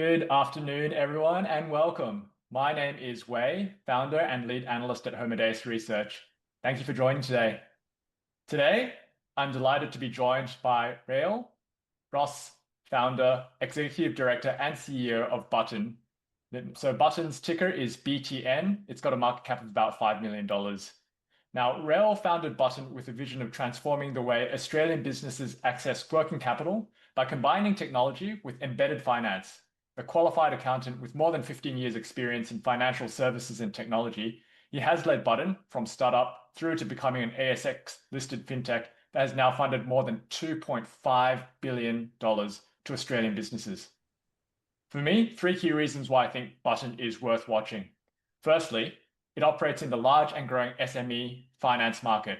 Good afternoon, everyone, and welcome. My name is Wei, founder and lead analyst at Homodeus Research. Thank you for joining today. Today, I'm delighted to be joined by Rael Ross, founder, executive director, and CEO of Butn. So Butn's ticker is BTN. It's got a market cap of about $5 million. Now, Rael founded Butn with a vision of transforming the way Australian businesses access working capital by combining technology with embedded finance. A qualified accountant with more than 15 years experience in financial services and technology, he has led Butn from startup through to becoming an ASX listed fintech that has now funded more than $2.5 billion to Australian businesses. For me, three key reasons why I think Butn is worth watching. Firstly, it operates in the large and growing SME finance market.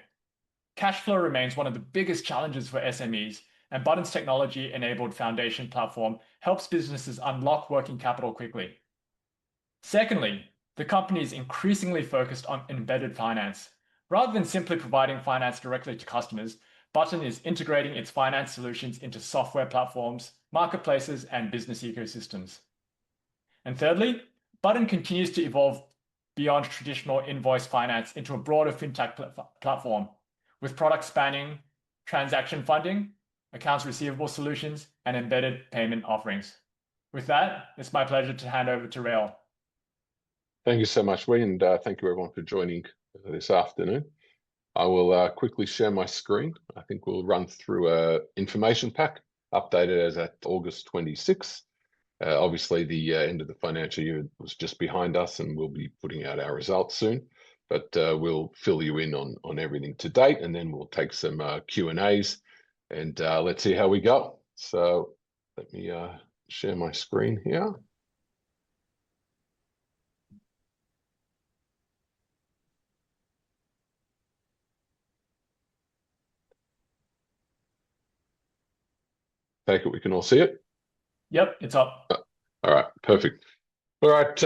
Cash flow remains one of the biggest challenges for SMEs, and Butn's technology-enabled foundation platform helps businesses unlock working capital quickly. Secondly, the company is increasingly focused on embedded finance. Rather than simply providing finance directly to customers, Butn is integrating its finance solutions into software platforms, marketplaces, and business ecosystems. And thirdly, Butn continues to evolve beyond traditional invoice finance into a broader fintech platform, with products spanning transaction funding, accounts receivable solutions, and embedded payment offerings. With that, it's my pleasure to hand over to Rael. Thank you so much, Wei, and thank you everyone for joining this afternoon. I will quickly share my screen. I think we'll run through an information pack updated as at August 26th. Obviously, the end of the financial year was just behind us, and we'll be putting out our results soon. But we'll fill you in on everything to date, and then we'll take some Q&As, and let's see how we go. So let me share my screen here. Take it, we can all see it? Yep, it's up. All right, perfect. All right,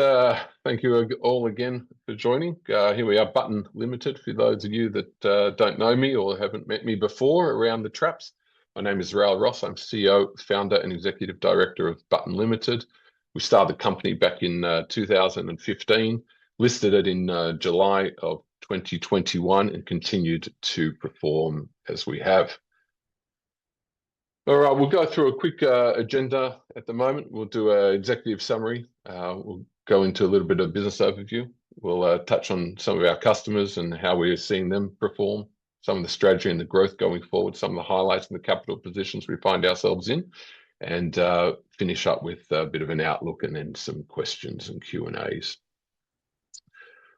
thank you all again for joining. Here we are, Butn Limited. For those of you that don't know me or haven't met me before around the traps, my name is Rael Ross. I'm CEO, founder, and executive director of Butn Limited. We started the company back in 2015, listed it in July of 2021, and continued to perform as we have. All right, we'll go through a quick agenda at the moment. We'll do an executive summary. We'll go into a little bit of business overview. We'll touch on some of our customers and how we're seeing them perform, some of the strategy and the growth going forward, some of the highlights and the capital positions we find ourselves in, and finish up with a bit of an outlook and then some questions and Q&As.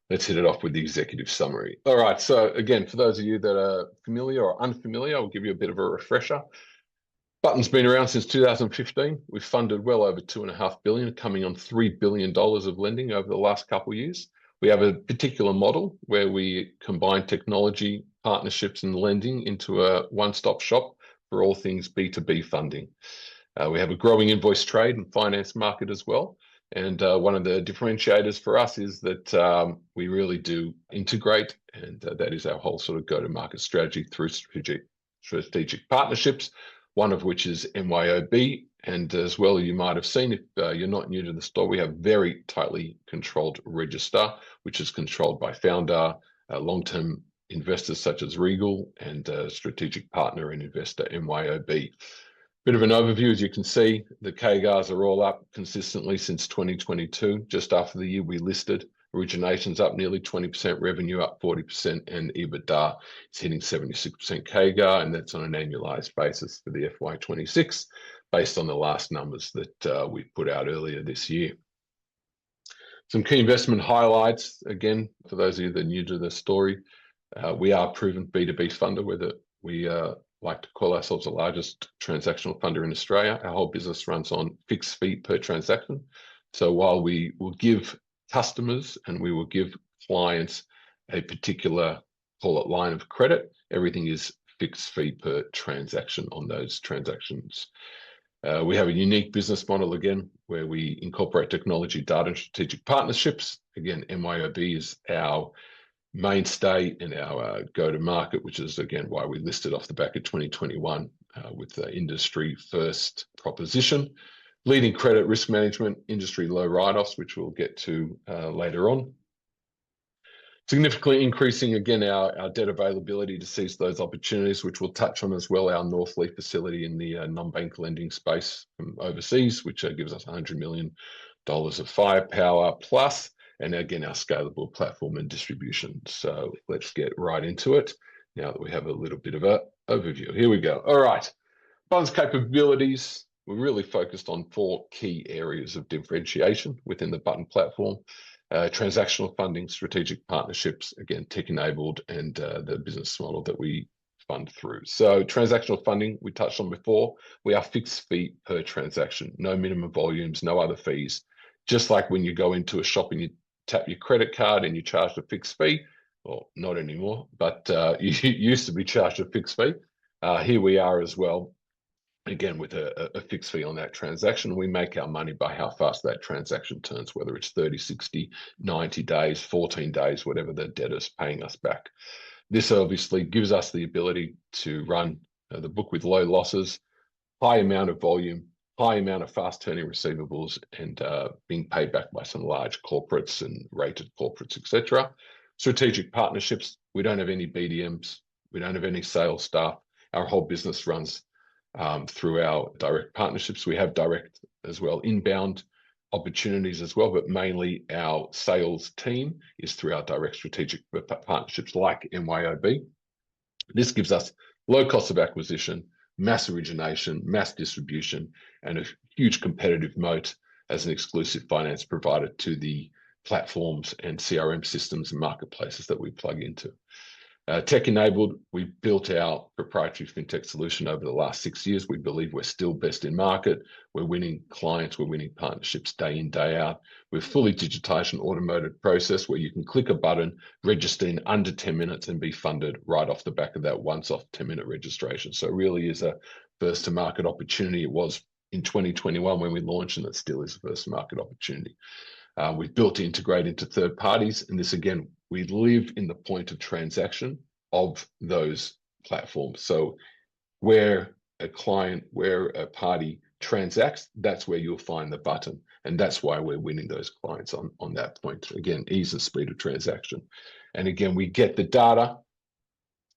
Let's hit it off with the executive summary. All right, so again, for those of you that are familiar or unfamiliar, I'll give you a bit of a refresher. Butn's been around since 2015. We've funded well over $2.5 billion, coming on $3 billion of lending over the last couple of years. We have a particular model where we combine technology, partnerships, and lending into a one-stop shop for all things B2B funding. We have a growing invoice trade and finance market as well. And one of the differentiators for us is that we really do integrate, and that is our whole sort of go-to-market strategy through strategic partnerships, one of which is MYOB. And as well, you might have seen, if you're not new to the store, we have very tightly controlled register, which is controlled by founder, long-term investors such as Regal, and strategic partner and investor MYOB. Bit of an overview, as you can see, the KGARs are all up consistently since 2022, just after the year we listed. Originations up nearly 20%, revenue up 40%, and EBITDA is hitting 76% KGAR, and that's on an annualized basis for the FY26, based on the last numbers that we put out earlier this year. Some key investment highlights, again, for those of you that are new to the story, we are a proven B2B funder, whether we like to call ourselves the largest transactional funder in Australia. Our whole business runs on fixed fee per transaction. So while we will give customers and we will give clients a particular, call it line of credit, everything is fixed fee per transaction on those transactions. We have a unique business model, again, where we incorporate technology, data, and strategic partnerships. Again, MYOB is our mainstay in our go-to-market, which is, again, why we listed off the back of 2021 with the industry first proposition. Leading credit risk management, industry low write-offs, which we'll get to later on. Significantly increasing, again, our debt availability to seize those opportunities, which we'll touch on as well, our Northleaf facility in the non-bank lending space from overseas, which gives us $100 million of firepower plus, and again, our scalable platform and distribution. So let's get right into it now that we have a little bit of an overview. Here we go. All right. Butn's capabilities, we're really focused on 4 key areas of differentiation within the Butn platform. Transactional funding, strategic partnerships, again, tech-enabled, and the business model that we fund through. So transactional funding, we touched on before. We are fixed fee per transaction, no minimum volumes, no other fees. Just like when you go into a shop and you tap your credit card and you charge a fixed fee, well, not anymore, but you used to be charged a fixed fee. Here we are as well. Again, with a fixed fee on that transaction, we make our money by how fast that transaction turns, whether it's 30, 60, 90 days, 14 days, whatever the debtor's paying us back. This obviously gives us the ability to run the book with low losses, high amount of volume, high amount of fast-turning receivables, and being paid back by some large corporates and rated corporates, etc. Strategic partnerships, we don't have any BDMs, we don't have any sales staff. Our whole business runs through our direct partnerships. We have direct as well, inbound opportunities as well, but mainly our sales team is through our direct strategic partnerships like MYOB. This gives us low cost of acquisition, mass origination, mass distribution, and a huge competitive moat as an exclusive finance provider to the platforms and CRM systems and marketplaces that we plug into. Tech-enabled, we built our proprietary fintech solution over the last 6 years. We believe we're still best in market. We're winning clients, we're winning partnerships day in, day out. We're fully digitized and automated process where you can click a button, register in under 10 minutes and be funded right off the back of that once-off 10-minute registration. So it really is a first-to-market opportunity. It was in 2021 when we launched, and it still is a first-to-market opportunity. We've built to integrate into third parties, and this again, we live in the point of transaction of those platforms. So where a client, where a party transacts, that's where you'll find the Butn. And that's why we're winning those clients on that point. Again, ease and speed of transaction. And again, we get the data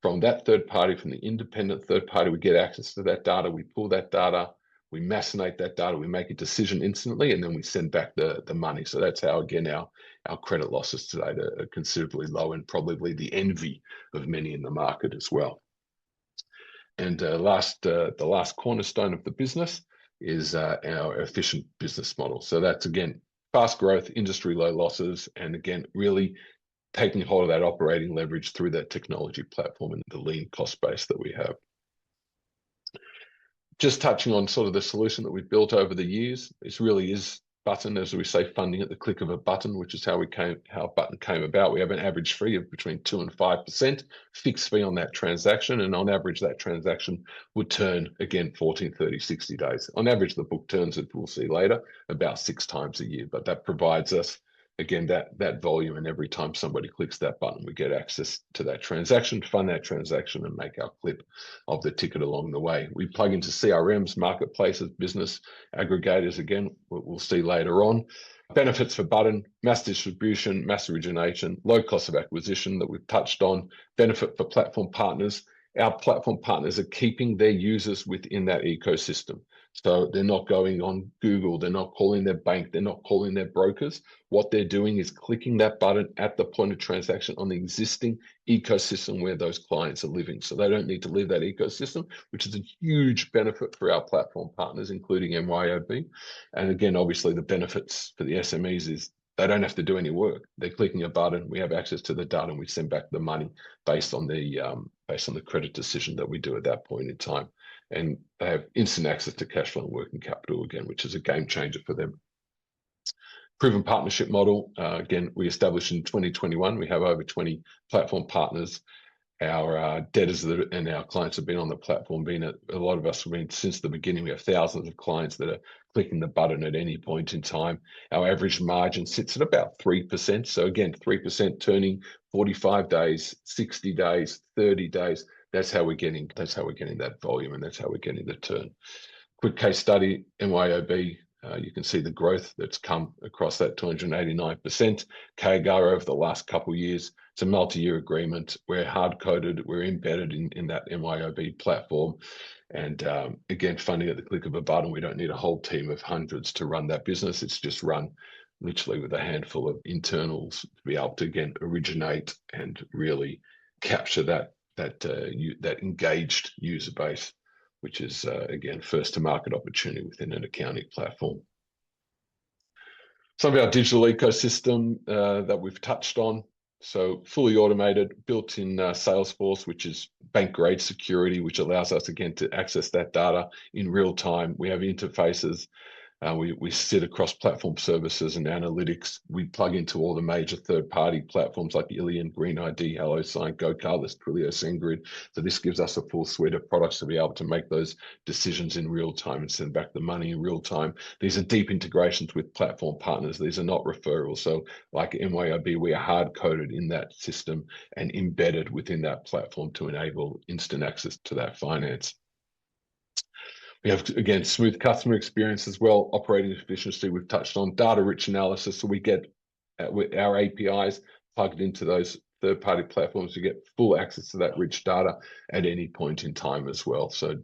from that third party, from the independent third party. We get access to that data, we pull that data, we machinate that data, we make a decision instantly, and then we send back the money. So that's how, again, our credit losses today are considerably low and probably the envy of many in the market as well. And the last cornerstone of the business is our efficient business model. So that's, again, fast growth, industry low losses, and again, really taking hold of that operating leverage through that technology platform and the lean cost base that we have. Just touching on sort of the solution that we've built over the years, this really is Butn, as we say, funding at the click of a button, which is how Butn came about. We have an average fee of between 2 and 5%, fixed fee on that transaction, and on average, that transaction would turn, again, 14, 30, 60 days. On average, the book turns, as we'll see later, about 6 times a year, but that provides us, again, that volume, and every time somebody clicks that button, we get access to that transaction, fund that transaction, and make our clip of the ticket along the way. We plug into CRMs, marketplaces, business aggregators, again, we'll see later on. Benefits for Butn, mass distribution, mass origination, low cost of acquisition that we've touched on. Benefit for platform partners. Our platform partners are keeping their users within that ecosystem. So they're not going on Google, they're not calling their bank, they're not calling their brokers. What they're doing is clicking that button at the point of transaction on the existing ecosystem where those clients are living. So they don't need to leave that ecosystem, which is a huge benefit for our platform partners, including MYOB. And again, obviously the benefits for the SMEs is they don't have to do any work. They're clicking a button, we have access to the data, and we send back the money based on the credit decision that we do at that point in time. And they have instant access to cash flow and working capital, again, which is a game changer for them. Proven partnership model. Again, we established in 2021. We have over 20 platform partners. Our debtors and our clients have been on the platform. A lot of us have been since the beginning. We have thousands of clients that are clicking the button at any point in time. Our average margin sits at about 3%. So again, 3% turning 45 days, 60 days, 30 days. That's how we're getting that volume, and that's how we're getting the turn. Quick case study, MYOB, You can see the growth that's come across that 289% CAGR over the last couple of years. It's a multi-year agreement. We're hard-coded. We're embedded in that MYOB platform. And again, funding at the click of a button. We don't need a whole team of hundreds to run that business. It's just run literally with a handful of internals to be able to, again, originate and really capture that engaged user base, which is, again, first to market opportunity within an accounting platform. Some of our digital ecosystem that we've touched on. So fully automated, built in Salesforce, which is bank grade security, which allows us, again, to access that data in real time. We have interfaces. We sit across platform services and analytics. We plug into all the major third-party platforms like Ilion, Green ID, HelloSign, GoCarless, Twilio, SendGrid. So this gives us a full suite of products to be able to make those decisions in real time and send back the money in real time. These are deep integrations with platform partners. These are not referrals. So like MYOB, we are hard-coded in that system and embedded within that platform to enable instant access to that finance. We have, again, smooth customer experience as well, operating efficiency. We've touched on data-rich analysis. So we get with our APIs plugged into those third-party platforms to get full access to that rich data at any point in time as well. So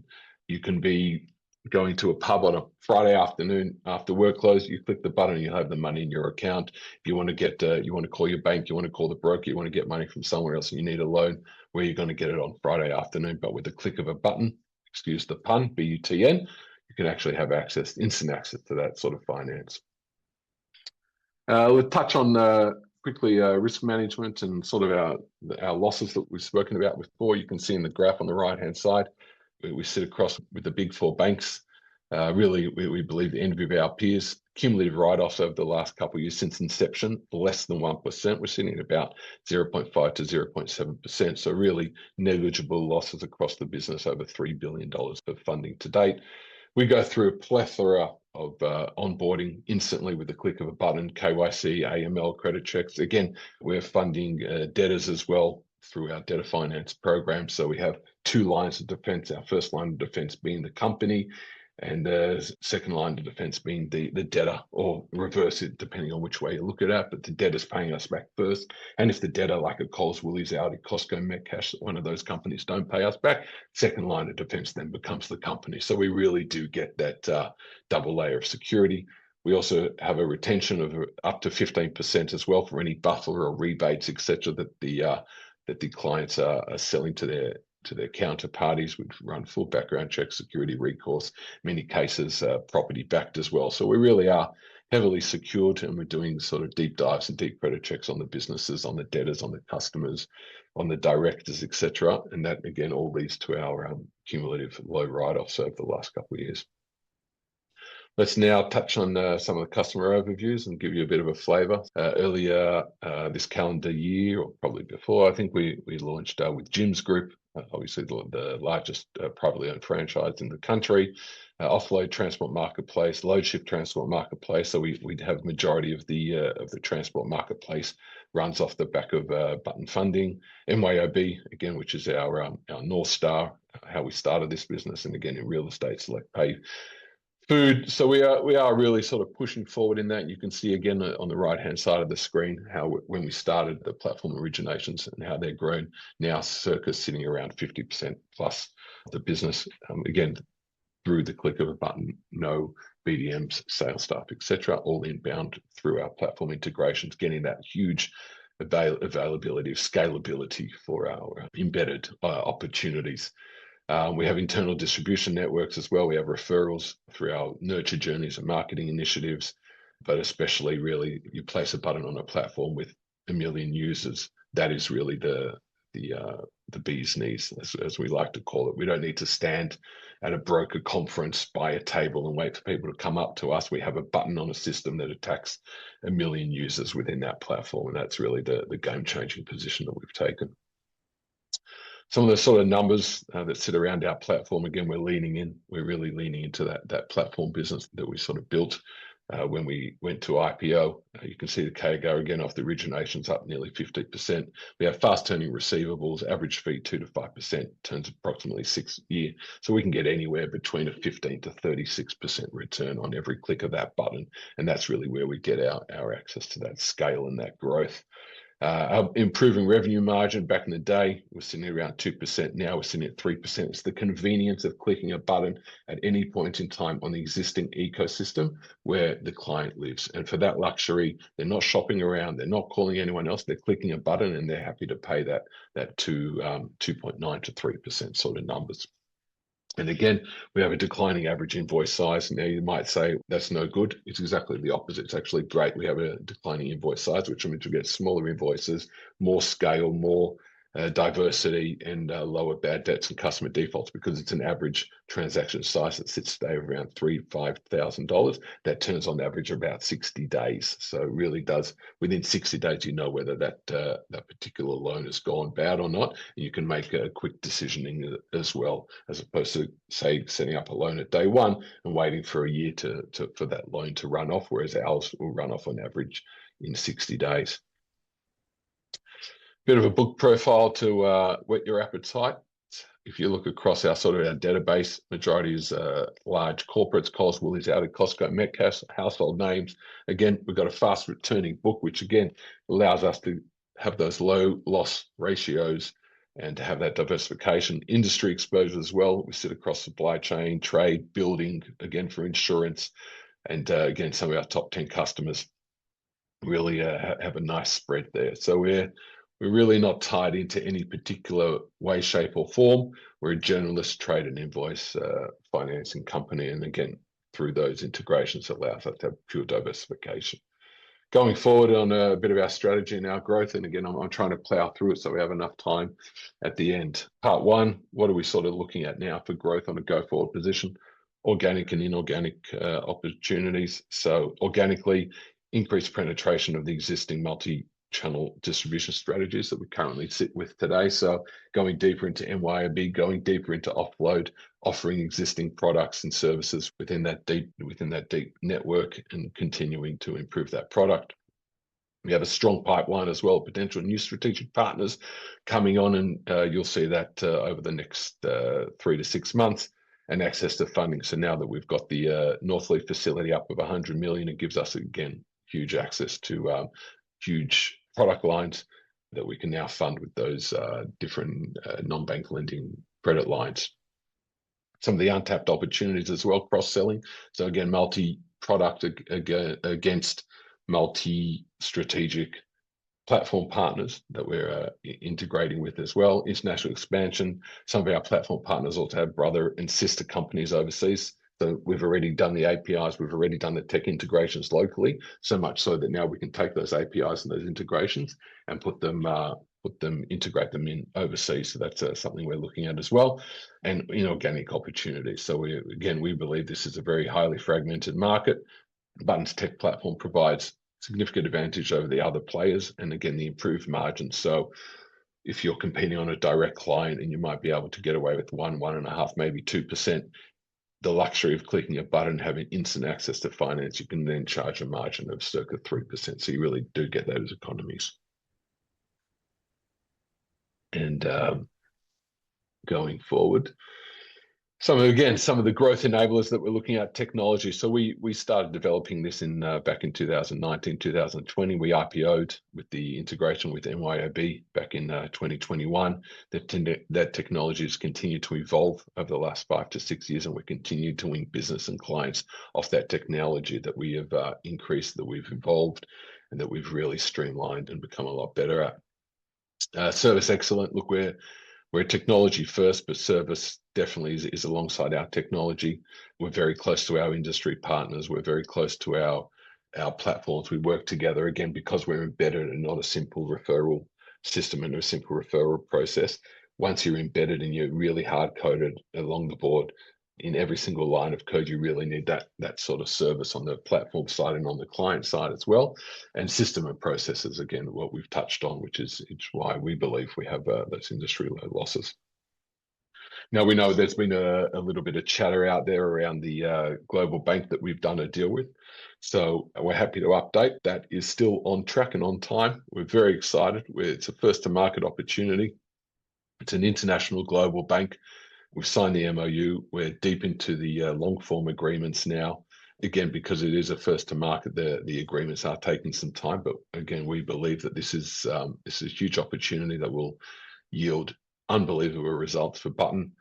you can be going to a pub on a Friday afternoon after work close, you click the button and you have the money in your account. If you want to get, you want to call your bank, you want to call the broker, you want to get money from somewhere else and you need a loan, where you're going to get it on Friday afternoon, but with the click of a button, excuse the pun, BUTN, you can actually have access, instant access to that sort of finance. We'll touch on quickly risk management and sort of our losses that we've spoken about before. You can see in the graph on the right-hand side, we sit across with the big four banks. Really, we believe the envy of our peers. Cumulative write-offs over the last couple of years since inception, less than 1%. We're sitting at about 0.5 to 0.7%. So really negligible losses across the business, over $3 billion of funding to date. We go through a plethora of onboarding instantly with the click of a button, KYC, AML, credit checks. Again, we're funding debtors as well through our debtor finance program. So we have two lines of defense, our first line of defense being the company, and the second line of defense being the debtor, or reverse it depending on which way you look at it. But the debtor's paying us back first. And if the debtor, like a Coles, Woolies, Audi, Costco, Metcash, one of those companies don't pay us back, second line of defense then becomes the company. So we really do get that double layer of security. We also have a retention of up to 15% as well for any buffer or rebates, etc., that the clients are selling to their counterparties. We've run full background checks, security recourse, many cases property backed as well. So we really are heavily secured, and we're doing sort of deep dives and deep credit checks on the businesses, on the debtors, on the customers, on the directors, etc. And that again all leads to our cumulative low write-offs over the last couple of years. Let's now touch on some of the customer overviews and give you a bit of a flavour. Earlier this calendar year, or probably before, I think we launched with Jim's Group, obviously the largest privately owned franchise in the country, offload transport marketplace, load shift transport marketplace. So we have majority of the transport marketplace runs off the back of Butn funding. MYOB, again, which is our North Star, how we started this business, and again in real estate, select pay, food. So we are really sort of pushing forward in that. You can see again on the right-hand side of the screen how when we started the platform originations and how they've grown now, circa sitting around 50% plus the business. Again, through the click of a button, no BDMs, sales staff, etc., all inbound through our platform integrations, getting that huge availability of scalability for our embedded opportunities. We have internal distribution networks as well. We have referrals through our nurture journeys and marketing initiatives, but especially really you place a button on a platform with 1 million users. That is really the bee's knees, as we like to call it. We don't need to stand at a broker conference by a table and wait for people to come up to us. We have a button on a system that attacks 1 million users within that platform, and that's really the game-changing position that we've taken. Some of the sort of numbers that sit around our platform, again, we're leaning in. We're really leaning into that platform business that we sort of built when we went to IPO. You can see the CAGR again off the originations up nearly 50%. We have fast turning receivables, average fee 2 to 5%, turns approximately 6 years. So we can get anywhere between a 15 to 36% return on every click of that button. And that's really where we get our access to that scale and that growth. Our improving revenue margin back in the day was sitting around 2%. Now we're sitting at 3%. It's the convenience of clicking a button at any point in time on the existing ecosystem where the client lives. And for that luxury, they're not shopping around. They're not calling anyone else. They're clicking a button and they're happy to pay that 2.9 to 3% sort of numbers. And again, we have a declining average invoice size. Now you might say that's no good. It's exactly the opposite. It's actually great. We have a declining invoice size, which means we get smaller invoices, more scale, more diversity, and lower bad debts and customer defaults, because it's an average transaction size that sits today around $3,000 to $5,000. That turns on average about 60 days. So it really does, within 60 days, you know whether that particular loan has gone bad or not. And you can make a quick decisioning as well, as opposed to, say, setting up a loan at day one and waiting for a year for that loan to run off, whereas ours will run off on average in 60 days. Bit of a book profile to whet your appetite. If you look across our database, majority is large corporates, Coles, Woolies, Aldi, Costco, Metcash, household names. Again, we've got a fast returning book, which again allows us to have those low loss ratios and to have that diversification. Industry exposure as well. We sit across supply chain, trade, building, again for insurance, and again, some of our top 10 customers really have a nice spread there. So we're really not tied into any particular way, shape, or form. We're a generalist trade and invoice financing company. And again, through those integrations, it allows us to have pure diversification. Going forward on a bit of our strategy and our growth, and again, I'm trying to plow through it so we have enough time at the end. Part one, what are we sort of looking at now for growth on a go-forward position? Organic and inorganic opportunities. So organically, increased penetration of the existing multi-channel distribution strategies that we currently sit with today. So going deeper into MYOB, going deeper into offload, offering existing products and services within that deep network, and continuing to improve that product. We have a strong pipeline as well, potential new strategic partners coming on, and you'll see that over the next 3 to 6 months, and access to funding. So now that we've got the Northleaf facility up of 100 million, it gives us, again, huge access to huge product lines that we can now fund with those different non-bank lending credit lines. Some of the untapped opportunities as well, cross-selling. So again, multi-product against multi-strategic platform partners that we're integrating with as well. International expansion. Some of our platform partners also have brother and sister companies overseas. So we've already done the APIs, we've already done the tech integrations locally, so much so that now we can take those APIs and those integrations and integrate them in overseas. So that's something we're looking at as well. And inorganic opportunities. So we believe this is a very highly fragmented market. Butn's tech platform provides significant advantage over the other players, and again, the improved margins. So if you're competing on a direct client and you might be able to get away with 1.5%, maybe 2%, the luxury of clicking a button, having instant access to finance, you can then charge a margin of circa 3%. So you really do get those economies. And going forward, some of the growth enablers that we're looking at, technology. So we started developing this back in 2019, 2020. We IPO'd with the integration with MYOB back in 2021. That technology has continued to evolve over the last 5 to 6 years, and we continue to win business and clients off that technology that we have increased, that we've evolved, and that we've really streamlined and become a lot better at. Service excellent. Look, we're technology first, but service definitely is alongside our technology. We're very close to our industry partners. We're very close to our platforms. We work together, again, because we're embedded and not a simple referral system and a simple referral process. Once you're embedded and you're really hard-coded along the board, in every single line of code, you really need that sort of service on the platform side and on the client side as well. And system and processes, again, what we've touched on, which is why we believe we have those industry low losses. Now, we know there's been a little bit of chatter out there around the global bank that we've done a deal with. So we're happy to update. That is still on track and on time. We're very excited. It's a first to market opportunity. It's an international global bank. We've signed the MOU. We're deep into the long form agreements now. Again, because it is a first to market, the agreements are taking some time. But again, we believe that this is a huge opportunity that will yield unbelievable results for Butn.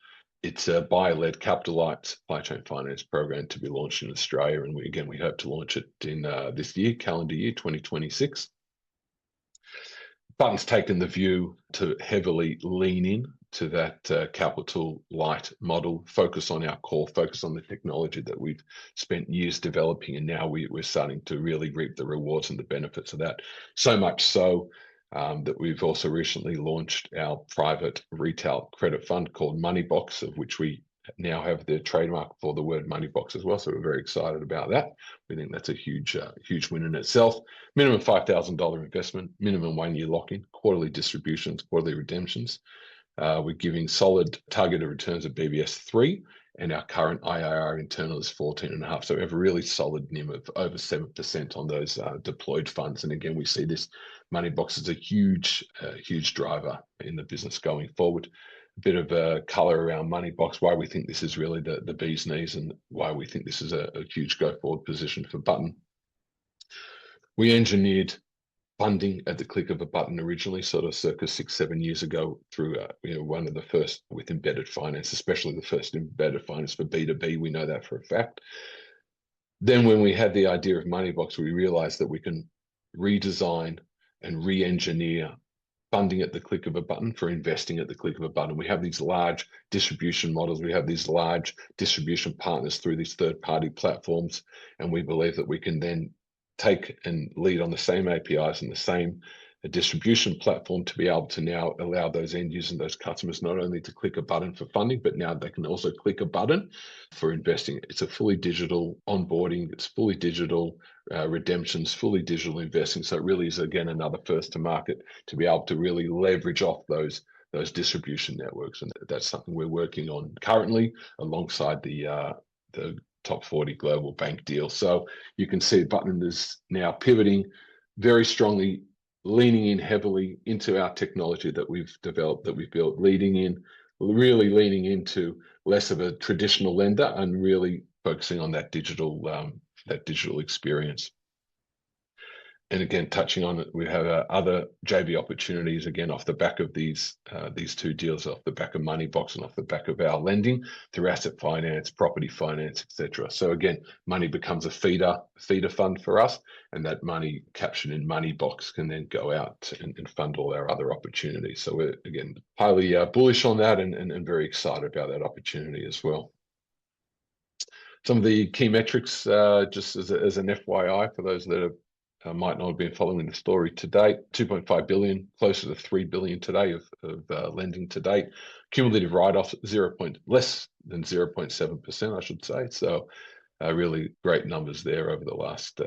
It's a buyer-led capital-light supply chain finance program to be launched in Australia, and we hope to launch it in this year, calendar year 2026. Button's taken the view to heavily lean in to that capital light model, focus on our core, focus on the technology that we've spent years developing, and now we're starting to really reap the rewards and the benefits of that. So much so that we've also recently launched our private retail credit fund called Moneybox, of which we now have the trademark for the word Moneybox as well. So we're very excited about that. We think that's a huge win in itself. Minimum $5,000 investment, minimum 1 year lock-in, quarterly distributions, quarterly redemptions. We're giving solid targeted returns at BBS 3, and our current IRR internal is 14.5. So we have a really solid NIM of over 7% on those deployed funds. And again, we see this Moneybox as a huge driver in the business going forward. A bit of a color around Moneybox, why we think this is really the bee's knees and why we think this is a huge go forward position for Butn. We engineered funding at the click of a button originally, sort of circa 6-7 years ago, through one of the first with embedded finance, especially the first embedded finance for B2B. We know that for a fact. Then when we had the idea of Moneybox, we realized that we can redesign and re-engineer funding at the click of a button for investing at the click of a button. We have these large distribution models. We have these large distribution partners through these third-party platforms, and we believe that we can then take and lead on the same APIs and the same distribution platform to be able to now allow those end users and those customers not only to click a button for funding, but now they can also click a button for investing. It's a fully digital onboarding. It's fully digital redemptions, fully digital investing. So it really is, again, another first to market to be able to really leverage off those distribution networks. And that's something we're working on currently alongside the top 40 global bank deal. So you can see Butn is now pivoting very strongly, leaning in heavily into our technology that we've developed, that we've built, really leaning into less of a traditional lender and really focusing on that digital experience. And again, touching on it, we have other JV opportunities, again, off the back of these two deals, off the back of Moneybox and off the back of our lending through asset finance, property finance, etc. So again, money becomes a feeder fund for us, and that money captured in Moneybox can then go out and fund all our other opportunities. So we're, again, highly bullish on that and very excited about that opportunity as well. Some of the key metrics, just as an FYI for those that have might not have been following the story to date. 2.5 billion, closer to 3 billion today of lending to date. Cumulative write-offs less than 0.7%, I should say. So really great numbers there over the last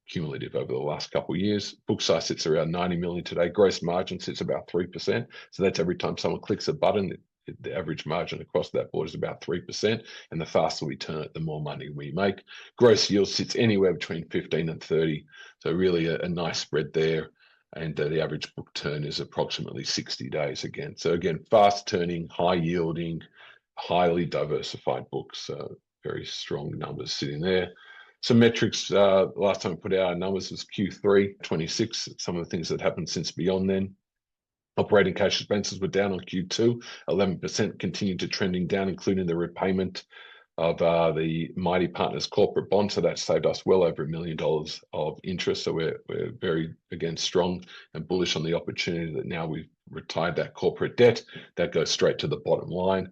cumulative over the last couple of years. Book size sits around 90 million today. Gross margin sits about 3%. So that's every time someone clicks a button, the average margin across that board is about 3%. And the faster we turn it, the more money we make. Gross yield sits anywhere between 15 and 30. So really a nice spread there. And the average book turn is approximately 60 days again. So again, fast turning, high yielding, highly diversified books. So very strong numbers sitting there. Some metrics, last time we put out our numbers was Q3 26. Some of the things that happened since beyond then. Operating cash expenses were down on Q2, 11%, continued to trending down, including the repayment of the Mighty Partners corporate bond. So that saved us well over $1 million of interest. So we're very, again, strong and bullish on the opportunity that now we've retired that corporate debt. That goes straight to the bottom line.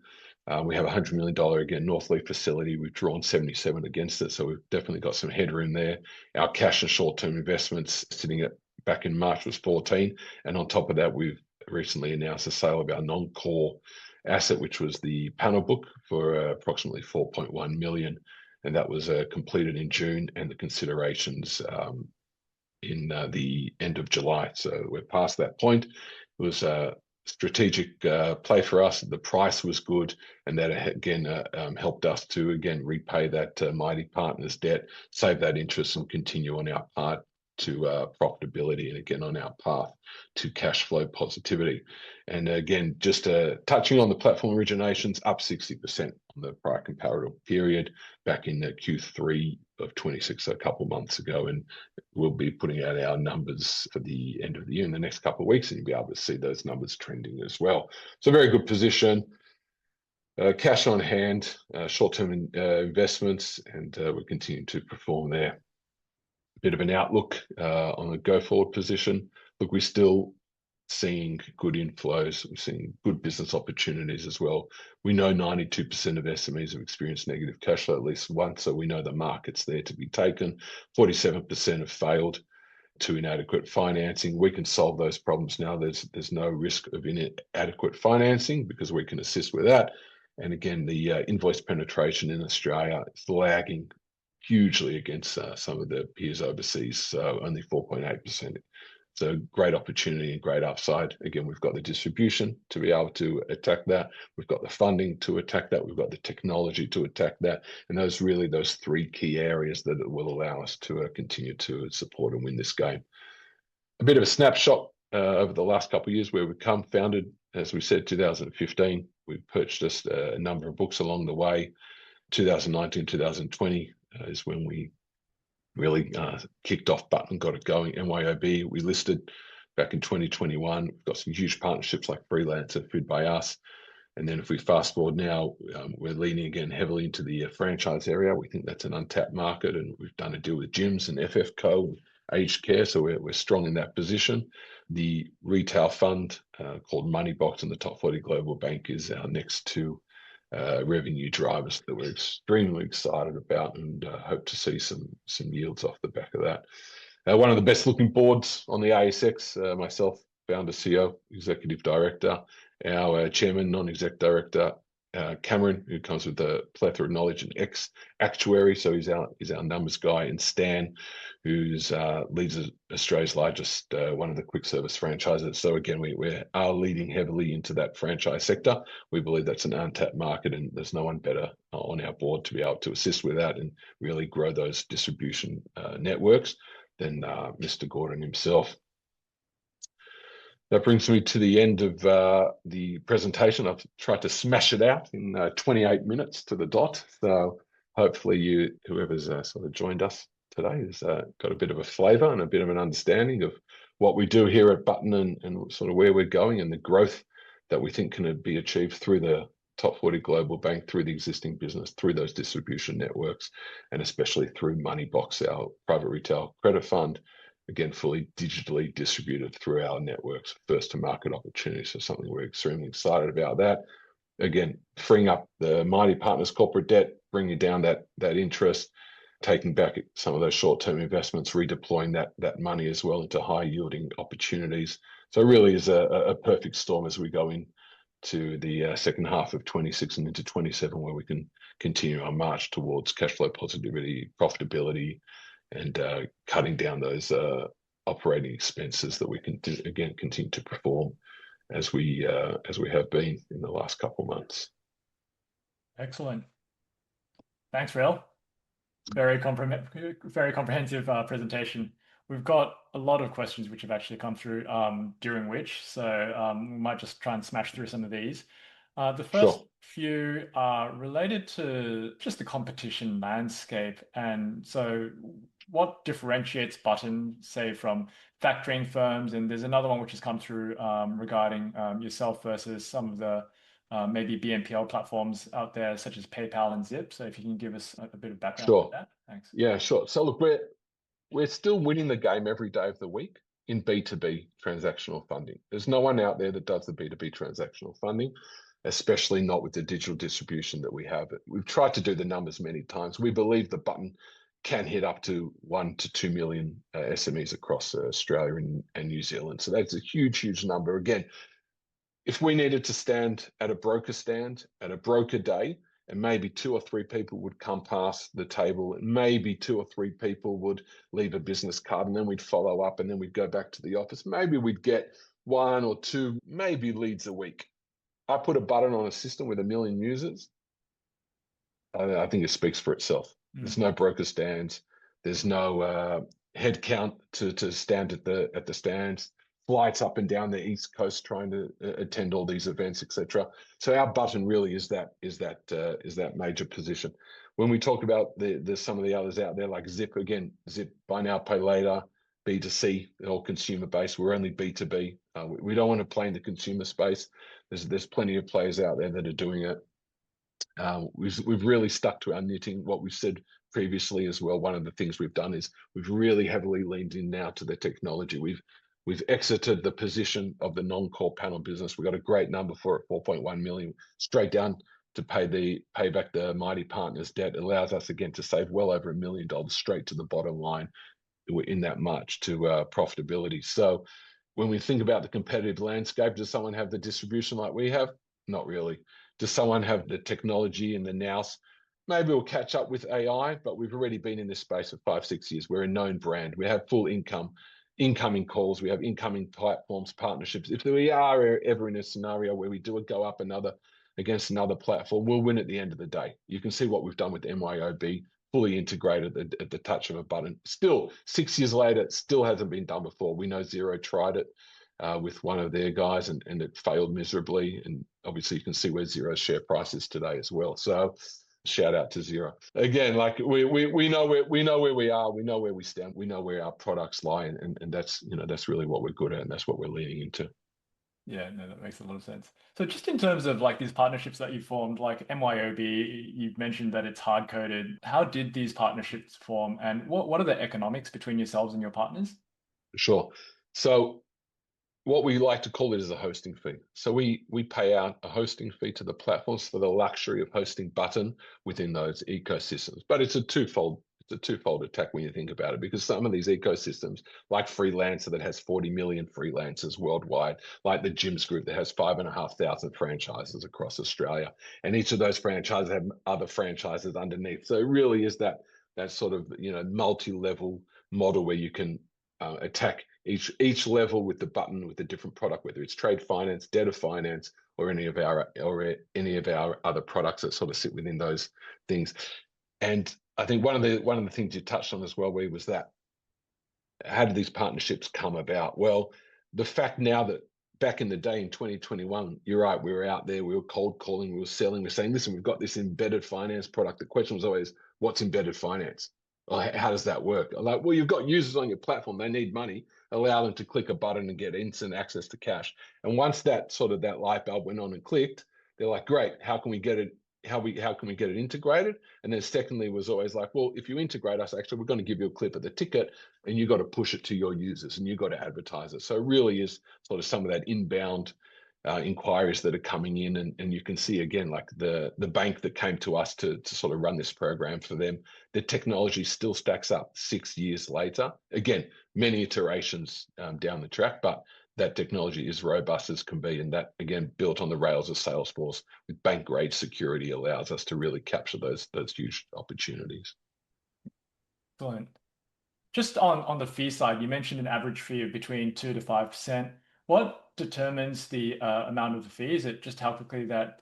We have a $100 million, again, Northleaf facility. We've drawn 77 against it. So we've definitely got some headroom there. Our cash and short-term investments sitting at back in March was 14. And on top of that, we've recently announced the sale of our non-core asset, which was the panel book, for approximately 4.1 million. And that was completed in June, and the considerations in the end of July. So we're past that point. It was strategic play for us. The price was good, and that again helped us to again repay that Mighty Partners debt, save that interest, and continue on our part to profitability, and again on our path to cash flow positivity. And again, just touching on the platform originations, up 60% on the prior comparative period back in the Q3 of 26, so a couple of months ago. And we'll be putting out our numbers for the end of the year in the next couple of weeks, and you'll be able to see those numbers trending as well. So very good position. Cash on hand, short-term investments, and we're continuing to perform there. Bit of an outlook on a go-forward position. Look, we're still seeing good inflows. We're seeing good business opportunities as well. We know 92% of SMEs have experienced negative cash flow at least once, so we know the market's there to be taken. 47% have failed to inadequate financing. We can solve those problems now. There's no risk of inadequate financing because we can assist with that. And again, the invoice penetration in Australia is lagging hugely against some of the peers overseas, so only 4.8%. So great opportunity and great upside. Again, we've got the distribution to be able to attack that. We've got the funding to attack that. We've got the technology to attack that. And those three key areas that will allow us to continue to support and win this game. A bit of a snapshot over the last couple of years where we've come. Founded, as we said, 2015. We've purchased a number of books along the way. 2019, 2020 is when we really kicked off Butn and got it going. MYOB, we listed back in 2021. We've got some huge partnerships like Freelancer, Food by Us. And then if we fast forward now, we're leaning again heavily into the franchise area. We think that's an untapped market, and we've done a deal with gyms and FFco, aged care, so we're strong in that position. The retail fund called Moneybox and the Top 40 Global Bank is our next two revenue drivers that we're extremely excited about, and hope to see some yields off the back of that. One of the best looking boards on the ASX, myself, founder, CEO, executive director, our chairman, non-exec director, Cameron, who comes with a plethora of knowledge, and ex-actuary, so he's our numbers guy, and Stan, who's leads Australia's largest one of the quick service franchises. So again, we are leading heavily into that franchise sector. We believe that's an untapped market, and there's no one better on our board to be able to assist with that and really grow those distribution networks than Mr. Gordon himself. That brings me to the end of the presentation. I've tried to smash it out in 28 minutes to the dot. So hopefully whoever's sort of joined us today has got a bit of a flavour and a bit of an understanding of what we do here at Butn and sort of where we're going and the growth that we think can be achieved through the Top 40 Global Bank, through the existing business, through those distribution networks, and especially through Moneybox, our private retail credit fund. Again, fully digitally distributed through our networks, first to market opportunities. So something we're extremely excited about that. Again, freeing up the Mighty Partners corporate debt, bringing down that interest, taking back some of those short-term investments, redeploying that money as well into high-yielding opportunities. So it really is a perfect storm as we go into the second half of 26 and into 27, where we can continue our march towards cash flow positivity, profitability, and cutting down those operating expenses that we can again continue to perform as we have been in the last couple of months. Excellent. Thanks, Rael. Very comprehensive presentation. We've got a lot of questions which have actually come through during which, so we might just try and smash through some of these. The first few are related to just the competition landscape. And so what differentiates Butn, say, from factoring firms? And there's another one which has come through regarding yourself versus some of the maybe BNPL platforms out there, such as PayPal and Zip. So if you can give us a bit of background on that. Thanks. Yeah, sure. So look, we're still winning the game every day of the week in B2B transactional funding. There's no one out there that does the B2B transactional funding, especially not with the digital distribution that we have. We've tried to do the numbers many times. We believe the Butn can hit up to 1 to 2 million SMEs across Australia and New Zealand. So that's a huge, huge number. Again, if we needed to stand at a broker day, and maybe 2 or 3 people would come past the table, and maybe 2 or 3 people would leave a business card, and then we'd follow up, and then we'd go back to the office. Maybe we'd get one or two, maybe leads a week. I put a button on a system with 1 million users. I think it speaks for itself. There's no broker stands. There's no head count to stand at the stands. Flights up and down the East Coast trying to attend all these events, etc. So our Butn really is that major position. When we talk about there's some of the others out there like Zip again, Zip buy now pay later, B2C, all consumer based. We're only B2B. We don't want to play in the consumer space. There's plenty of players out there that are doing it. We've really stuck to our knitting. What we've said previously as well. One of the things we've done is we've really heavily leaned in now to the technology. We've exited the position of the non-core panel business. We got a great number for it, 4.1 million, straight down to pay back the Mighty Partners debt. It allows us again to save well over $1 million straight to the bottom line in that march to profitability. So when we think about the competitive landscape, does someone have the distribution like we have? Not really. Does someone have the technology and the nous? Maybe we'll catch up with AI, but we've already been in this space for 5-6 years. We're a known brand. We have full incoming calls. We have incoming platforms, partnerships. If we are ever in a scenario where we do go up against another platform, we'll win at the end of the day. You can see what we've done with MYOB, fully integrated at the touch of a button. Still, 6 years later, it still hasn't been done before. We know Xero tried it with one of their guys and it failed miserably. And obviously you can see where Xero's share price is today as well. So shout out to Xero. Again, like we know where we are, we know where we stand, we know where our products lie, and that's that's really what we're good at, and that's what we're leaning into. Yeah, no, that makes a lot of sense. So just in terms of like these partnerships that you formed, like MYOB, you've mentioned that it's hard coded. How did these partnerships form, and what are the economics between yourselves and your partners? Sure. So what we like to call it is a hosting fee. So we pay out a hosting fee to the platforms for the luxury of hosting Butn within those ecosystems. But it's a twofold attack when you think about it, because some of these ecosystems, like Freelancer that has 40 million freelancers worldwide, like the Gyms Group that has 5,500 franchises across Australia, and each of those franchises have other franchises underneath. So it really is that sort of multi-level model where you can attack each level with the Butn with a different product, whether it's trade finance, debtor finance, or any of our other products that sort of sit within those things. And I think one of the things you touched on as well, Wee, was that how did these partnerships come about? Well, the fact now that back in the day in 2021, you're right, we were out there, we were cold calling, we were selling, we're saying, listen, we've got this embedded finance product. The question was always, what's embedded finance? How does that work? I'm like, well, you've got users on your platform, they need money, allow them to click a button and get instant access to cash. And once that light bulb went on and clicked, they're like, great, how can we get it? How can we get it integrated? And then secondly was always like, well, if you integrate us, actually, we're going to give you a clip of the ticket and you got to push it to your users and you got to advertise it. So it really is sort of some of that inbound inquiries that are coming in, and you can see again, like the bank that came to us to sort of run this program for them, the technology still stacks up 6 years later. Again, many iterations down the track, but that technology is robust as can be, and that again built on the rails of Salesforce with bank grade security allows us to really capture those huge opportunities. Excellent. Just on the fee side, you mentioned an average fee of between 2 to 5%. What determines the amount of the fee? Is it just how quickly that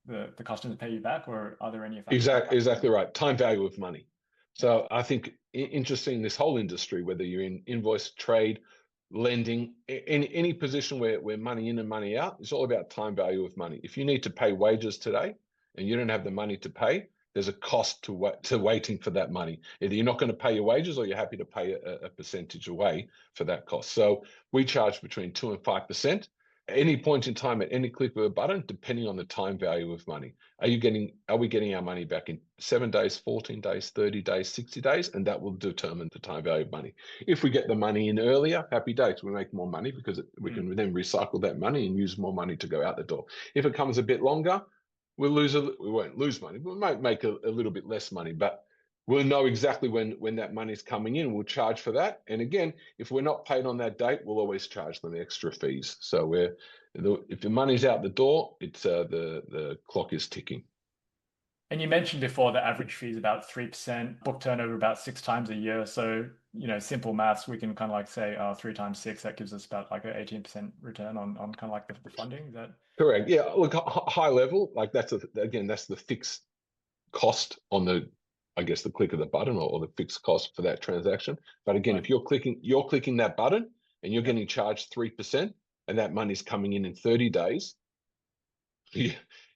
the customers pay you back, or are there any factors? Exactly right. Time value of money. So I think interesting, this whole industry, whether you're in invoice, trade, lending, any position where money in and money out, it's all about time value of money. If you need to pay wages today and you don't have the money to pay, there's a cost to waiting for that money. Either you're not going to pay your wages or you're happy to pay a percentage away for that cost. So we charge between 2 and 5%. At any point in time, at any click of a button, depending on the time value of money. Are we getting our money back in 7 days, 14 days, 30 days, 60 days? And that will determine the time value of money. If we get the money in earlier, happy days, we make more money because we can then recycle that money and use more money to go out the door. If it comes a bit longer, we won't lose money. We might make a little bit less money, but we'll know exactly when that money's coming in. We'll charge for that. And again, if we're not paid on that date, we'll always charge them extra fees. So if the money's out the door, it's the clock is ticking. And you mentioned before the average fee is about 3%, book turnover about 6 times a year. So simple maths, we can kind of like say 3 times 6, that gives us about like an 18% return on kind of like the funding. Is that Correct. Yeah. Look, high level, like that's the fixed cost on I guess the click of the button or the fixed cost for that transaction. But again, right? if you're clicking that button and you're Yeah, getting charged 3%, and that money's coming in 30 days,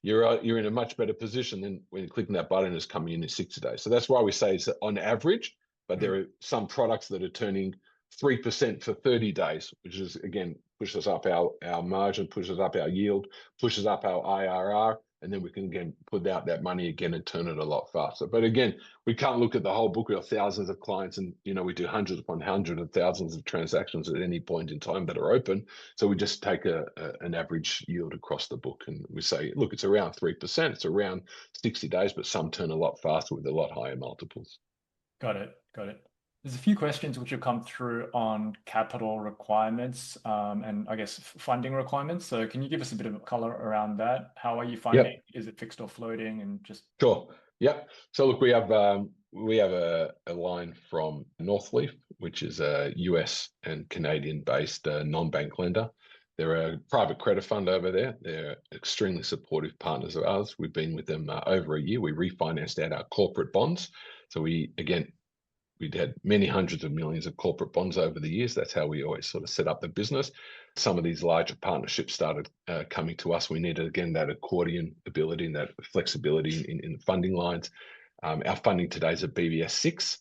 you're in a much better position than when clicking that button is coming in 60 days. So that's why we say it's on average, but there Mm, are some products that are turning 3% for 30 days, which is again pushes up our margin, pushes up our yield, pushes up our IRR, and then we can again put out that money again and turn it a lot faster. But again, we can't look at the whole book. We have thousands of clients, and we do hundreds upon hundreds of thousands of transactions at any point in time that are open. So we just take an average yield across the book, and we say, look, it's around 3%. It's around 60 days, but some turn a lot faster with a lot higher multiples. got it. Got it. There's a few questions which have come through on capital requirements, and I guess funding requirements. So can you give us a bit of color around that? How are you funding? Yep, Is it fixed or floating? And just sure. Yep. So look, we have a line from Northleaf, which is a US and Canadian based non-bank lender. They're a private credit fund over there. They're extremely supportive partners of ours. We've been with them over a year. We refinanced out our corporate bonds. So we'd had many hundreds of millions of corporate bonds over the years. That's how we always sort of set up the business. Some of these larger partnerships started coming to us. We needed, again, that accordion ability and that flexibility in funding lines. Our funding today is a BBS 6.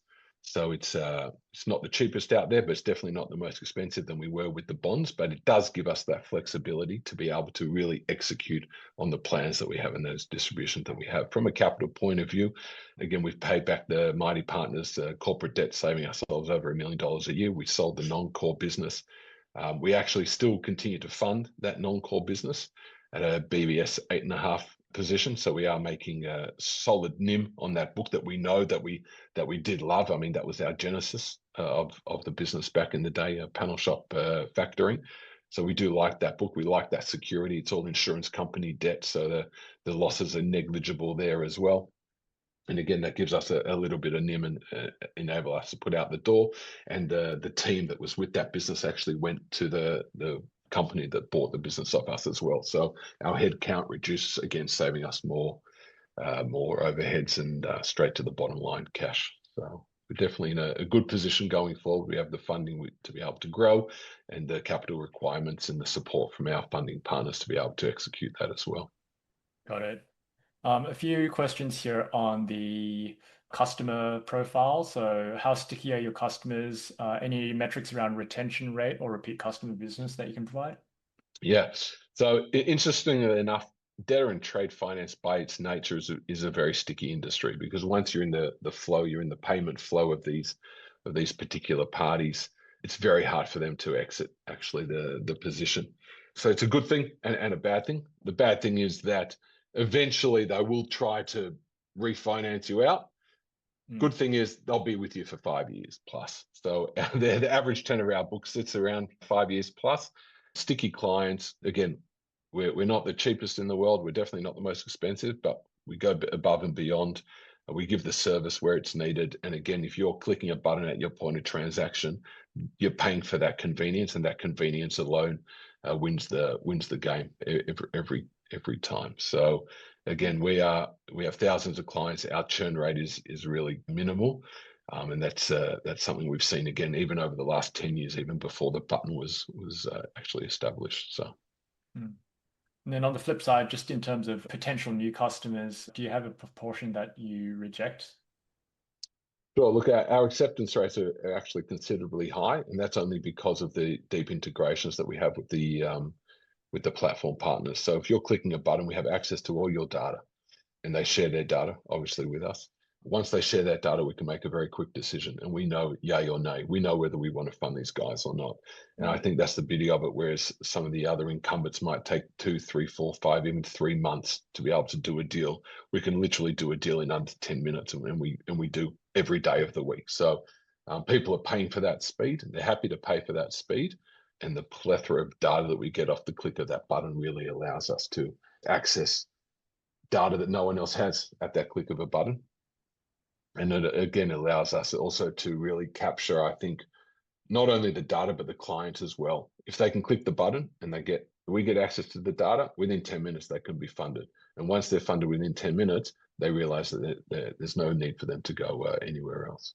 So it's not the cheapest out there, but it's definitely not the most expensive than we were with the bonds. But it does give us that flexibility to be able to really execute on the plans that we have and those distributions that we have. From a capital point of view, again, we've paid back the Mighty Partners corporate debt, saving ourselves over $1 million a year. We sold the non-core business. We actually still continue to fund that non-core business at a BBS 8.5 position. So we are making a solid NIM on that book that we know that we did love. I mean, that was our genesis of the business back in the day, panel shop factoring. So we do like that book. We like that security. It's all insurance company debt, so the losses are negligible there as well. And again, that gives us a little bit of NIM and enable us to put out the door. And the team that was with that business actually went to the company that bought the business off us as well. So our head count reduces, again, saving us more overheads and straight to the bottom line cash. So we're definitely in a good position going forward. We have the funding to be able to grow, and the capital requirements and the support from our funding partners to be able to execute that as well. got it. A few questions here on the customer profile. So how sticky are your customers? Any metrics around retention rate or repeat customer business that you can provide? Yeah. So interestingly enough, debtor and trade finance by its nature is a very sticky industry, because once you're in the flow, you're in the payment flow of these particular parties, it's very hard for them to exit actually the position. So it's a good thing and a bad thing. The bad thing is that eventually they will try to refinance you out. Mm, Good thing is they'll be with you for 5 years plus. So the average tenor of our book sits around 5 years plus. Sticky clients, again, we're not the cheapest in the world. We're definitely not the most expensive, but we go above and beyond. We give the service where it's needed. And again, if you're clicking a button at your point of transaction, you're paying for that convenience, and that convenience alone wins the game every time. So again, we have thousands of clients. Our churn rate is really minimal, and that's something we've seen again even over the last 10 years, even before the Butn was actually established. So. mm. And then on the flip side, just in terms of potential new customers, do you have a proportion that you reject? Sure. Look, our acceptance rates are actually considerably high, and that's only because of the deep integrations that we have with the platform partners. So if you're clicking a button, we have access to all your data, and they share their data, obviously, with us. Once they share that data, we can make a very quick decision, and we know yay or nay. We know whether we want to fund these guys or not. And I Mm, think that's the beauty of it, whereas some of the other incumbents might take 2, 3, 4, 5, even 3 months to be able to do a deal. We can literally do a deal in under 10 minutes, and we do every day of the week. So people are paying for that speed. They're happy to pay for that speed. And the plethora of data that we get off the click of that button really allows us to access data that no one else has at that click of a button. And it again allows us also to really capture, I think, not only the data but the client as well. If they can click the button and we get access to the data within 10 minutes, they can be funded. And once they're funded within 10 minutes, they realize that there's no need for them to go anywhere else.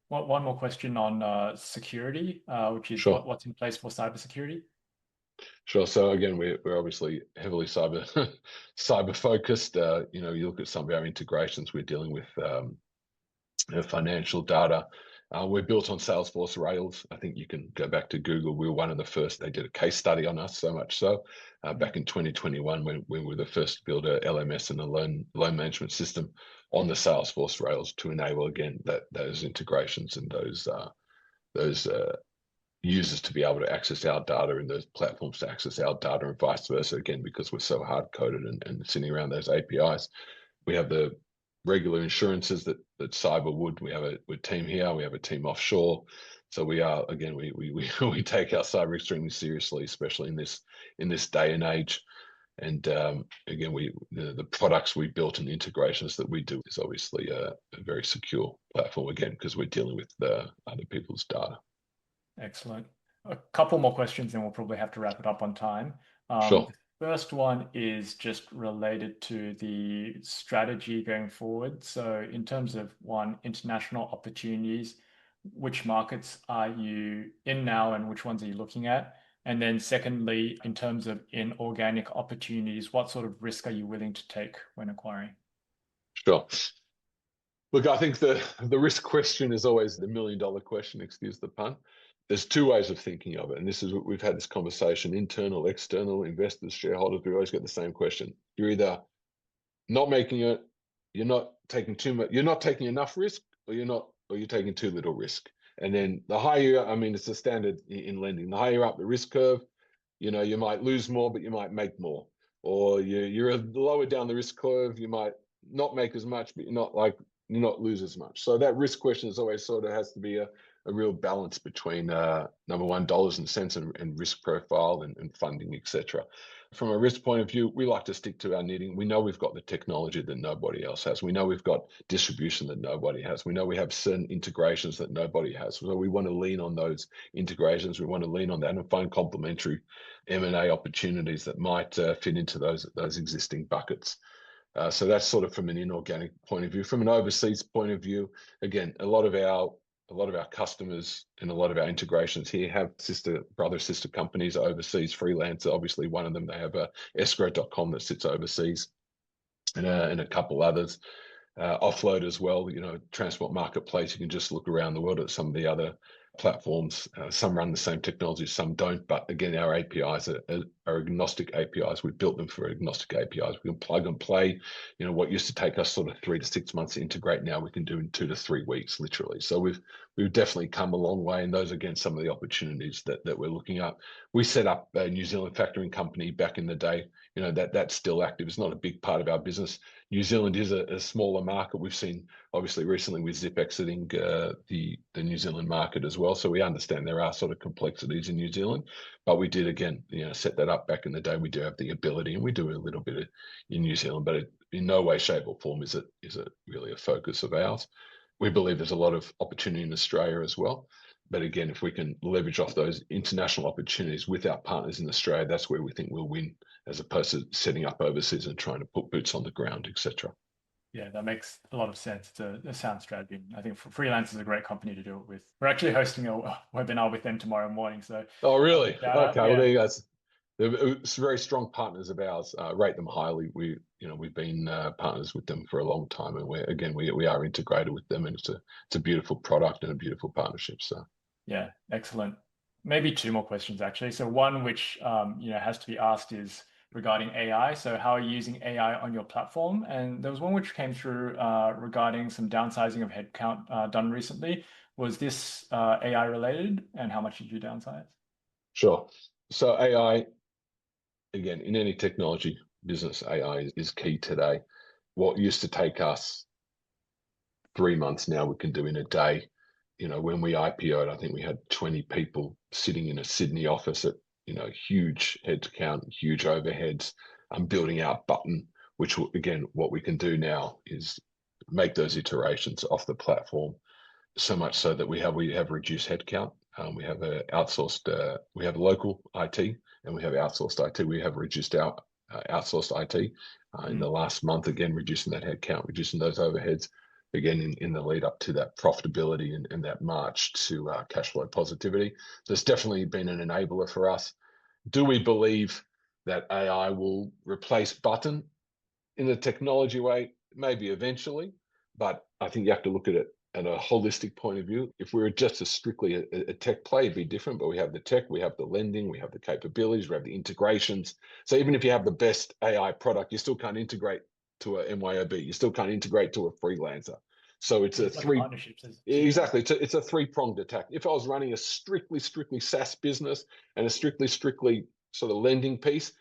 One more question on security, which is Sure. what's in place for cybersecurity? Sure. So again, we're obviously heavily cyber focused. You look at some of our integrations, we're dealing with financial data. We're built on Salesforce Rails. I think you can go back to Google. We were one of the first. They did a case study on us, so much so back in 2021 when we were the first to build a LMS and a loan management system on the Salesforce Rails to enable again those integrations and those users to be able to access our data and those platforms to access our data and vice versa. Again, because we're so hard coded and sitting around those APIs. We have the regular insurances that cyber would. We have a team here. We have a team offshore. So we are again we take our cyber extremely seriously, especially in this day and age. And again, the products we built and the integrations that we do is obviously a very secure platform again because we're dealing with other people's data. Excellent. A couple more questions, and we'll probably have to wrap it up on time. Sure. The first one is just related to the strategy going forward. So in terms of international opportunities, which markets are you in now and which ones are you looking at? And then secondly, in terms of inorganic opportunities, what sort of risk are you willing to take when acquiring? Sure. Look, I think the risk question is always the $1 million question, excuse the pun. There's two ways of thinking of it. And this is what we've had this conversation, internal, external, investors, shareholders, we always get the same question. You're either not making it, you're not taking too much, you're not taking enough risk, or you're taking too little risk. And then the higher, I mean, it's a standard in lending. The higher up the risk curve, you might lose more, but you might make more. Or you're lower down the risk curve, you might not make as much, but you're not lose as much. So that risk question is always sort of has to be a real balance between number one, dollars and cents and risk profile and funding, etc. From a risk point of view, we like to stick to our knitting. We know we've got the technology that nobody else has. We know we've got distribution that nobody has. We know we have certain integrations that nobody has. So we want to lean on those integrations. We want to lean on that and find complementary M&A opportunities that might fit into those existing buckets. So that's sort of from an inorganic point of view. From an overseas point of view, again, a lot of our customers and a lot of our integrations here have sister companies overseas. Freelancer, obviously one of them. They have a escrow.com that sits overseas, and a couple others. Offload as well. Transport marketplace. You can just look around the world at some of the other platforms. Some run the same technology, some don't. But again, our APIs are agnostic APIs. We built them for agnostic APIs. We can plug and play. What used to take us sort of 3 to 6 months to integrate, now we can do in 2 to 3 weeks, literally. So we've definitely come a long way, and those are, again, some of the opportunities that we're looking at. We set up a New Zealand factoring company back in the day. That's still active. It's not a big part of our business. New Zealand is a smaller market. We've seen, obviously, recently with Zip exiting the New Zealand market as well. So we understand there are sort of complexities in New Zealand, but we did, again, set that up back in the day. We do have the ability, and we do a little bit in New Zealand, but in no way, shape, or form is it really a focus of ours. We believe there's a lot of opportunity in Australia as well. But again, if we can leverage off those international opportunities with our partners in Australia, that's where we think we'll win, as opposed to setting up overseas and trying to put boots on the ground, etc. Yeah, that makes a lot of sense. It's a sound strategy. I think Freelance is a great company to do it with. We're actually hosting a webinar with them tomorrow morning. So, oh, really? Okay. Yeah. Well, there you go. They're very strong partners of ours. Rate them highly. We've been partners with them for a long time, and we are integrated with them, and it's a beautiful product and a beautiful partnership. So yeah, excellent. Maybe two more questions actually. So one which has to be asked is regarding AI. So how are you using AI on your platform? And there was one which came through regarding some downsizing of headcount done recently. Was this AI related, and how much did you downsize? sure. So AI, again, in any technology business, AI is key today. What used to take us 3 months now we can do in a day. When we IPO'd, I think we had 20 people sitting in a Sydney office at huge headcount, huge overheads. I'm building out Butn, which will, again, what we can do now is make those iterations off the platform. So much so that we have reduced headcount. We have we have local IT and we have outsourced IT. We have reduced our outsourced IT in the last month, again, reducing that headcount, reducing those overheads, again, in the lead up to that profitability and that march to cash flow positivity. So it's definitely been an enabler for us. Do we believe that AI will replace Butn in the technology way? Maybe eventually, but I think you have to look at it at a holistic point of view. If we were just strictly a tech play, it'd be different, but we have the tech, we have the lending, we have the capabilities, we have the integrations. So even if you have the best AI product, you still can't integrate to a MYOB. You still can't integrate to a freelancer. So it's a three, partnerships. exactly. It's a three-pronged attack. If I was running a strictly SaaS business and a strictly sort of lending piece,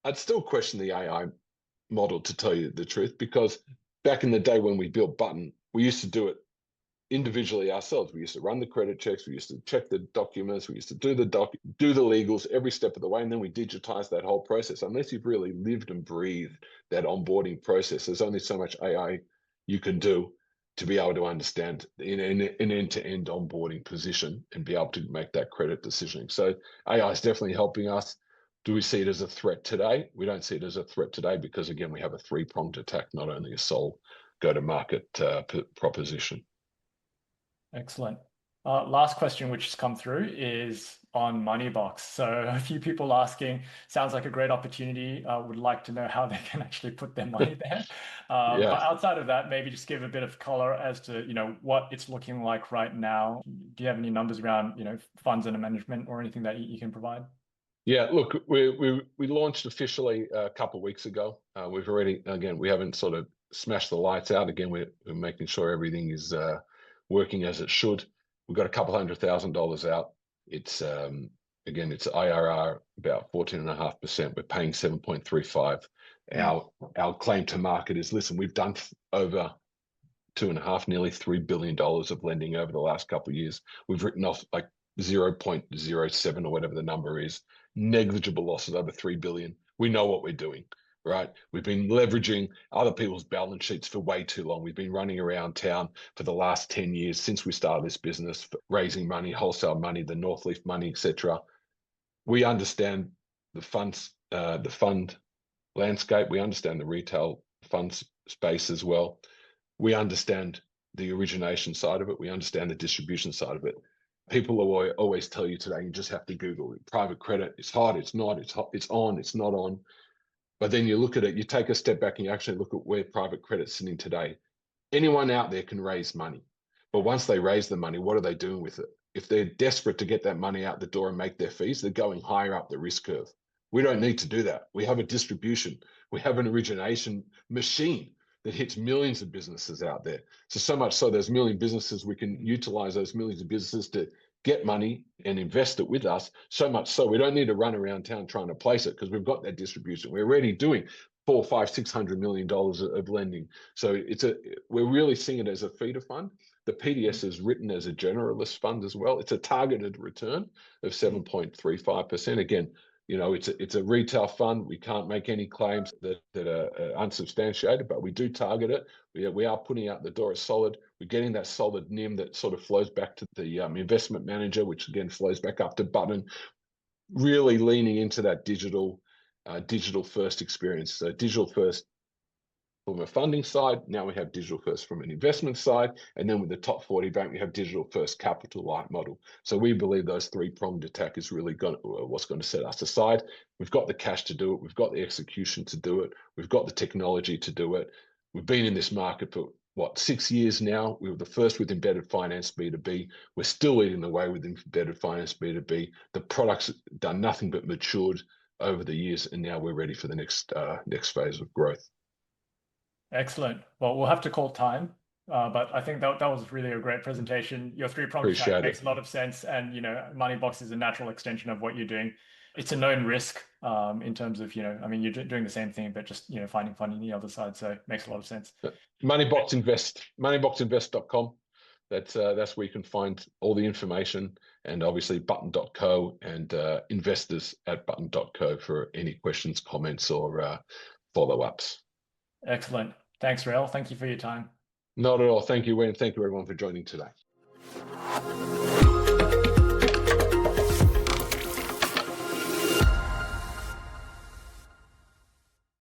I'd still question the AI model, to tell you the truth, because back in the day when we built Butn, we used to do it individually ourselves. We used to run the credit checks, we used to check the documents, we used to do the legals every step of the way, and then we digitized that whole process. Unless you've really lived and breathed that onboarding process, there's only so much AI you can do to be able to understand in an end-to-end onboarding position and be able to make that credit decisioning. So AI is definitely helping us. Do we see it as a threat today? We don't see it as a threat today because, again, we have a three-pronged attack, not only a sole go-to-market proposition. Excellent. Last question which has come through is on Moneybox. So a few people asking, sounds like a great opportunity. Would like to know how they can actually put their money there. Yeah. But outside of that, maybe just give a bit of color as to, what it's looking like right now. Do you have any numbers around, funds under management or anything that you can provide? Yeah, look, we launched officially a couple of weeks ago. We've already, again, we haven't sort of smashed the lights out. Again, we're making sure everything is working as it should. We've got a couple $100,000 out. It's again, it's IRR about 14.5%. We're paying 7.35. Our claim to market is, listen, we've done over 2.5, nearly $3 billion of lending over the last couple of years. We've written off like 0.07 or whatever the number is, negligible losses over 3 billion. We know what we're doing, right? We've been leveraging other people's balance sheets for way too long. We've been running around town for the last 10 years since we started this business, raising money, wholesale money, the Northleaf money, etc. We understand the fund landscape. We understand the retail funds space as well. We understand the origination side of it. We understand the distribution side of it. People will always tell you today, you just have to Google it. Private credit, it's hot, it's not, it's hot, it's on, it's not on. But then you look at it, you take a step back and you actually look at where private credit's sitting today. Anyone out there can raise money. But once they raise the money, what are they doing with it? If they're desperate to get that money out the door and make their fees, they're going higher up the risk curve. We don't need to do that. We have a distribution. We have an origination machine that hits millions of businesses out there. So much so there's million businesses, we can utilize those millions of businesses to get money and invest it with us. So much so we don't need to run around town trying to place it because we've got that distribution. We're already doing $400, $500, $600 million of lending. So we're really seeing it as a feeder fund. The PDS is written as a generalist fund as well. It's a targeted return of 7.35%. Again, it's a retail fund. We can't make any claims that are unsubstantiated, but we do target it. We are putting out the door as solid. We're getting that solid NIM that sort of flows back to the investment manager, which again flows back up to Butn. Really leaning into that digital first experience. So digital first from a funding side, now we have digital first from an investment side, and then with the top 40 bank, we have digital first capital light model. So we believe those three-pronged attack is really what's going to set us aside. We've got the cash to do it. We've got the execution to do it. We've got the technology to do it. We've been in this market for 6 years now. We were the first with embedded finance B2B. We're still leading the way with embedded finance B2B. The product's done nothing but matured over the years, and now we're ready for the next phase of growth. Excellent. Well, we'll have to call time, but I think that was really a great presentation. Your three-pronged attack makes a lot of sense, and Moneybox is a natural extension of what you're doing. It's a known risk in terms of you're doing the same thing, but just finding funding the other side. So it makes a lot of sense. Moneybox Invest, moneyboxinvest.com. That's where you can find all the information, and obviously butn.co and investors@butn.co for any questions, comments, or follow-ups. Excellent. Thanks, Rael. Thank you for your time. Not at all. Thank you, Wayne. Thank you, everyone, for joining today.